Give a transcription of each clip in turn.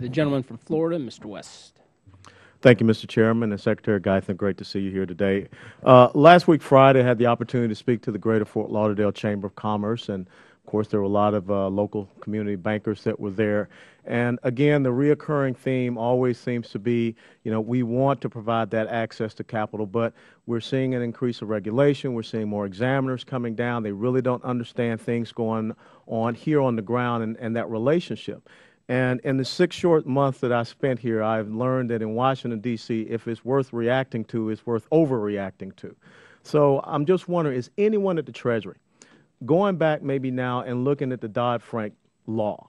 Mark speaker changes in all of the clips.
Speaker 1: The gentleman from Florida, Mr. West.
Speaker 2: Thank you, Mr. Chairman and Secretary Geithner. Great to see you here today. Last week, Friday, I had the opportunity to speak to the Greater Fort Lauderdale Chamber of Commerce, and of course, there were a lot of local community bankers that were there. And again, the reoccurring theme always seems to be, we want to provide that access to capital, but we're seeing an increase of regulation. We're seeing more examiners coming down. They really don't understand things going on here on the ground and that relationship. And in the 6 short months that I spent here, I've learned that in Washington, D.C., if it's worth reacting to, it's worth overreacting to. So I'm just wondering, is anyone at the Treasury going back maybe now and looking at the Dodd-Frank law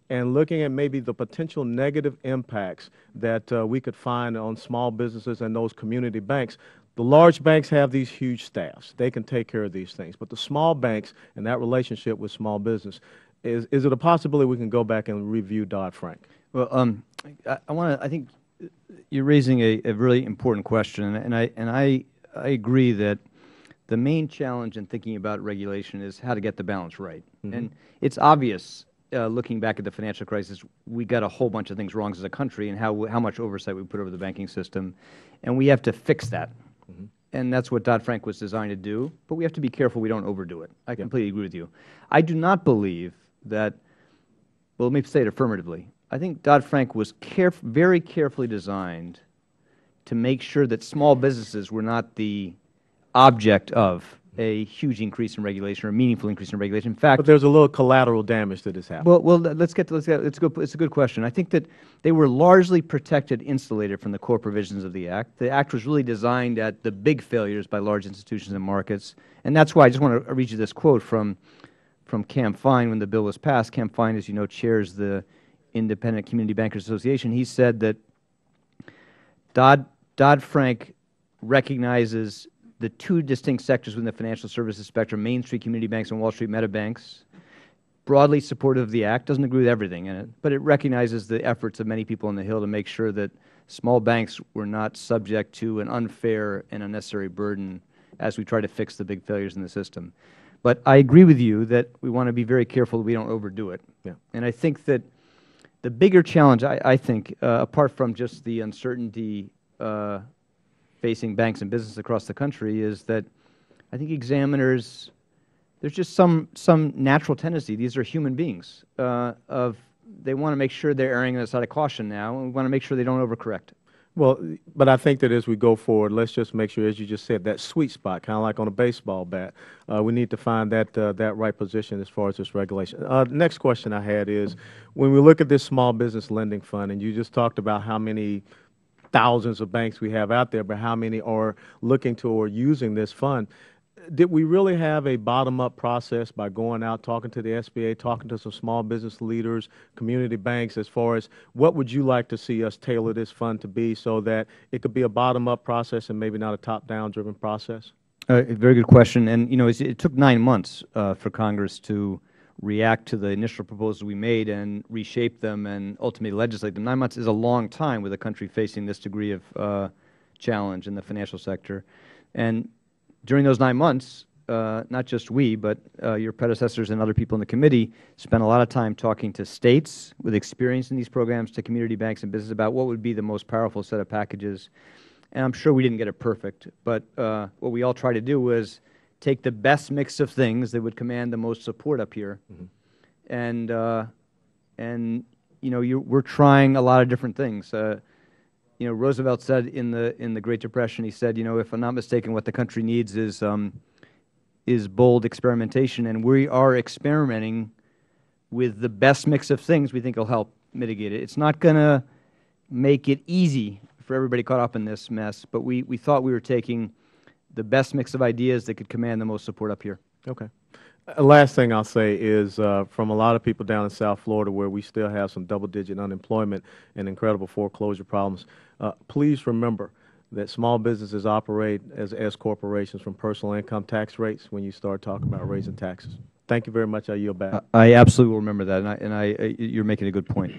Speaker 2: and looking at maybe the potential negative impacts that we could find on small businesses and those community banks? The large banks have these huge staffs. They can take care of these things. But the small banks and that relationship with small business, is it a possibility we can go back and review Dodd-Frank?
Speaker 3: Well, I think you're raising a really important question, and I agree that the main challenge in thinking about regulation is how to get the balance right. And it's obvious, looking back at the financial crisis, we got a whole bunch of things wrong as a country and how much oversight we put over the banking system, and we have to fix that. And that's what Dodd-Frank was designed to do, but we have to be careful we don't overdo it. I completely agree with you. I do not believe that, well, let me say it affirmatively. I think Dodd-Frank was very carefully designed to make sure that small businesses were not the object of a huge increase in regulation or a meaningful increase in regulation. In fact,
Speaker 2: but there's a little collateral damage that has happened.
Speaker 3: Well, it's a good question. I think that they were largely protected, insulated from the core provisions of the Act. The Act was really designed at the big failures by large institutions and markets, and that's why I just want to read you this quote from Cam Fine when the bill was passed. Cam Fine, as you know, chairs the Independent Community Bankers Association. He said that Dodd-Frank recognizes the two distinct sectors within the financial services spectrum, Main Street community banks and Wall Street meta banks, broadly supportive of the Act, doesn't agree with everything in it, but it recognizes the efforts of many people on the Hill to make sure that small banks were not subject to an unfair and unnecessary burden as we try to fix the big failures in the system. But I agree with you that we want to be very careful that we don't overdo it. And I think that the bigger challenge, I think, apart from just the uncertainty facing banks and businesses across the country, is that I think examiners, there's just some natural tendency. These are human beings. They want to make sure they're erring on the side of caution now, and we want to make sure they don't overcorrect.
Speaker 2: Well, but I think that as we go forward, let's just make sure, as you just said, that sweet spot, kind of like on a baseball bat, we need to find that right position as far as this regulation. Next question I had is, when we look at this small business lending fund, and you just talked about how many thousands of banks we have out there, but how many are looking to or using this fund, did we really have a bottom-up process by going out, talking to the SBA, talking to some small business leaders, community banks, as far as what would you like to see us tailor this fund to be so that it could be a bottom-up process and maybe not a top-down driven process?
Speaker 3: Very good question. And, it took 9 months for Congress to react to the initial proposals we made and reshape them and ultimately legislate them. 9 months is a long time with a country facing this degree of challenge in the financial sector. And during those 9 months, not just we, but your predecessors and other people in the committee spent a lot of time talking to states with experience in these programs, to community banks and business about what would be the most powerful set of packages. And I'm sure we didn't get it perfect, but what we all tried to do was take the best mix of things that would command the most support up here. And we're trying a lot of different things. Roosevelt said in the Great Depression, he said, if I'm not mistaken, what the country needs is bold experimentation, and we are experimenting with the best mix of things we think will help mitigate it. It's not going to make it easy for everybody caught up in this mess, but we thought we were taking the best mix of ideas that could command the most support up here.
Speaker 2: Okay. Last thing I'll say is from a lot of people down in South Florida, where we still have some double-digit unemployment and incredible foreclosure problems, please remember that small businesses operate as corporations from personal income tax rates when you start talking about raising taxes. Thank you very much. I yield back.
Speaker 3: I absolutely will remember that, and you're making a good point.